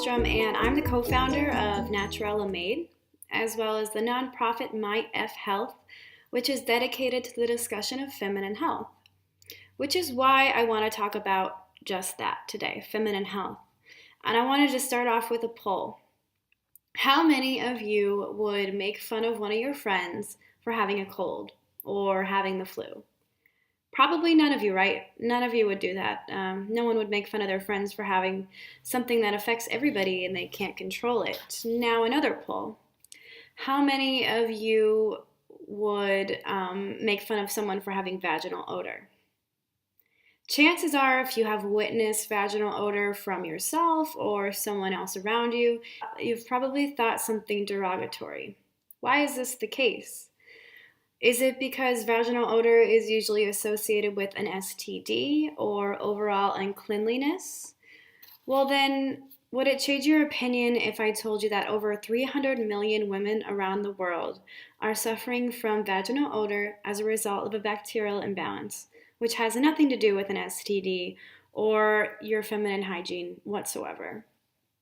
Ostrom, and I'm the co-founder of Naturella Made, as well as the nonprofit My F Health, which is dedicated to the discussion of feminine health, which is why I want to talk about just that today, feminine health. And I wanted to start off with a poll. How many of you would make fun of one of your friends for having a cold or having the flu? Probably none of you, right? None of you would do that. No one would make fun of their friends for having something that affects everybody and they can't control it. Now, another poll. How many of you would make fun of someone for having vaginal odor? Chances are, if you have witnessed vaginal odor from yourself or someone else around you, you've probably thought something derogatory. Why is this the case? Is it because vaginal odor is usually associated with an STD or overall uncleanliness? Well then, would it change your opinion if I told you that over 300 million women around the world are suffering from vaginal odor as a result of a bacterial imbalance, which has nothing to do with an STD or your feminine hygiene whatsoever?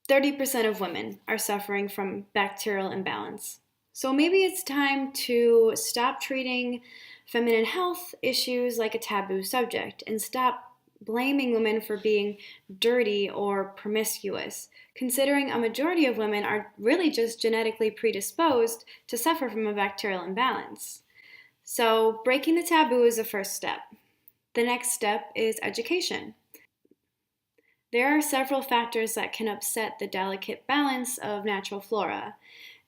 30% of women are suffering from bacterial imbalance. So maybe it's time to stop treating feminine health issues like a taboo subject and stop blaming women for being dirty or promiscuous, considering a majority of women are really just genetically predisposed to suffer from a bacterial imbalance. So breaking the taboo is the first step. The next step is education. There are several factors that can upset the delicate balance of natural flora,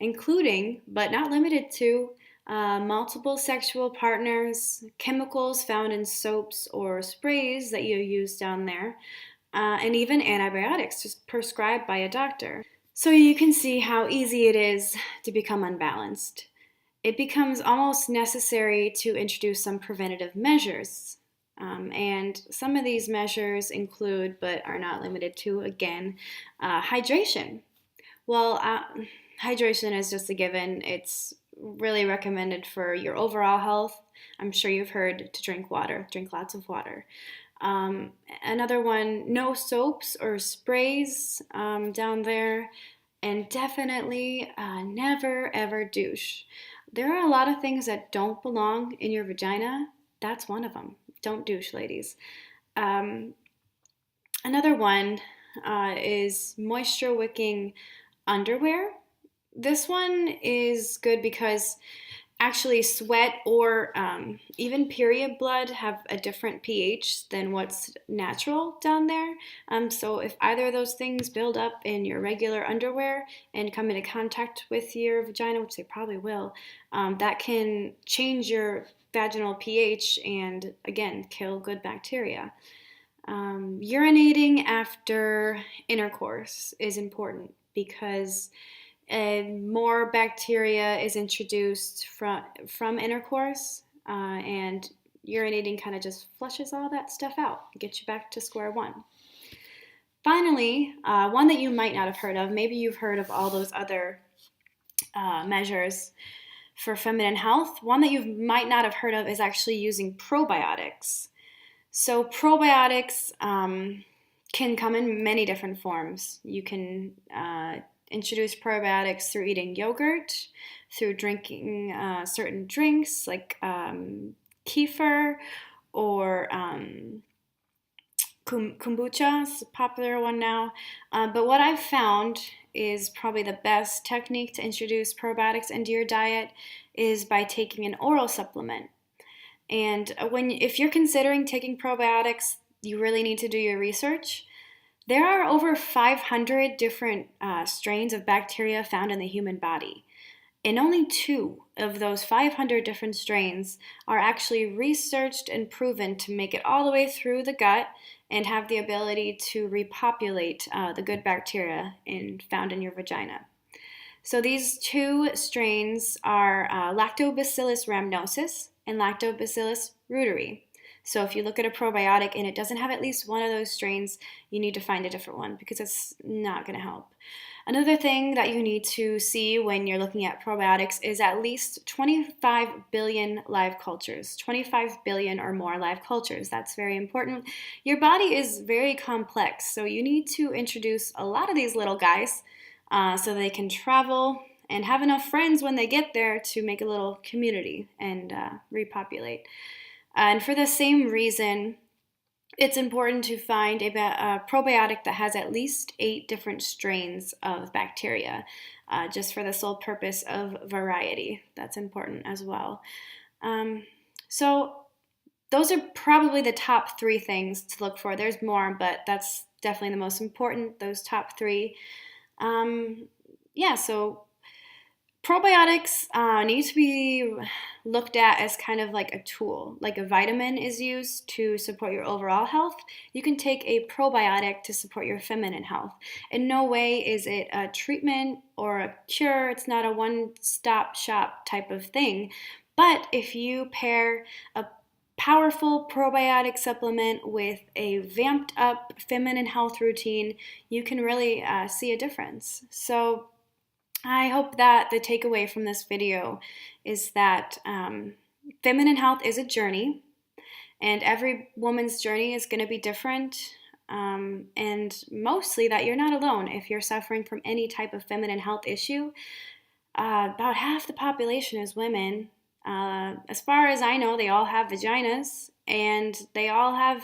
including, but not limited to, multiple sexual partners, chemicals found in soaps or sprays that you use down there, and even antibiotics just prescribed by a doctor. So you can see how easy it is to become unbalanced. It becomes almost necessary to introduce some preventative measures. And some of these measures include, but are not limited to, again, hydration. Well, hydration is just a given. It's really recommended for your overall health. I'm sure you've heard to drink water, drink lots of water. Another one, no soaps or sprays down there. And definitely never ever douche. There are a lot of things that don't belong in your vagina. That's one of them. Don't douche, ladies. Another one is moisture wicking underwear. This one is good because actually sweat or even period blood have a different pH than what's natural down there. So if either of those things build up in your regular underwear and come into contact with your vagina, which they probably will, that can change your vaginal pH and, again, kill good bacteria. Urinating after intercourse is important because more bacteria is introduced from intercourse, and urinating kind of just flushes all that stuff out, gets you back to square one. Finally, one that you might not have heard of, maybe you've heard of all those other measures for feminine health. One that you might not have heard of is actually using probiotics. So probiotics can come in many different forms. You can introduce probiotics through eating yogurt, through drinking certain drinks like kefir or kombucha is a popular one now. But what I've found is probably the best technique to introduce probiotics into your diet is by taking an oral supplement. And if you're considering taking probiotics, you really need to do your research. There are over 500 different strains of bacteria found in the human body. And only 2 of those 500 different strains are actually researched and proven to make it all the way through the gut and have the ability to repopulate the good bacteria found in your vagina. So these 2 strains are Lactobacillus rhamnosus and Lactobacillus reuteri. So if you look at a probiotic and it doesn't have at least one of those strains, you need to find a different one because it's not going to help. Another thing that you need to see when you're looking at probiotics is at least 25 billion live cultures, 25 billion or more live cultures. That's very important. Your body is very complex, so you need to introduce a lot of these little guys so they can travel and have enough friends when they get there to make a little community and repopulate. And for the same reason, it's important to find a probiotic that has at least 8 different strains of bacteria, just for the sole purpose of variety. That's important as well. So those are probably the top 3 things to look for. There's more, but that's definitely the most important, those top 3. So probiotics need to be looked at as kind of like a tool. Like a vitamin is used to support your overall health, you can take a probiotic to support your feminine health. In no way is it a treatment or a cure. It's not a one-stop shop type of thing. But if you pair a powerful probiotic supplement with a vamped up feminine health routine, you can really see a difference. So I hope that the takeaway from this video is that feminine health is a journey, and every woman's journey is going to be different, and mostly that you're not alone. If you're suffering from any type of feminine health issue, about half the population is women. As far as I know, they all have vaginas, and they all have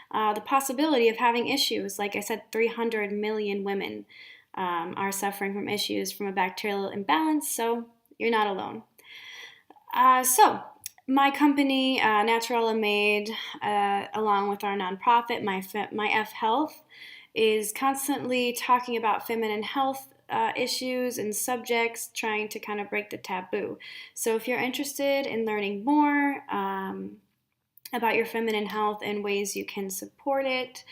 the possibility of having issues. Like I said, 300 million women are suffering from issues from a bacterial imbalance, so you're not alone. So my company, Naturella Made, along with our nonprofit, My F Health, is constantly talking about feminine health issues and subjects, trying to kind of break the taboo. So if you're interested in learning more about your feminine health and ways you can support it,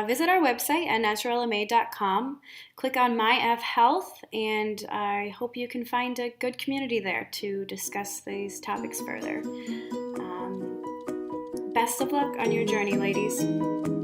visit our website at naturellamade.com. Click on My F Health, and I hope you can find a good community there to discuss these topics further. Best of luck on your journey, ladies.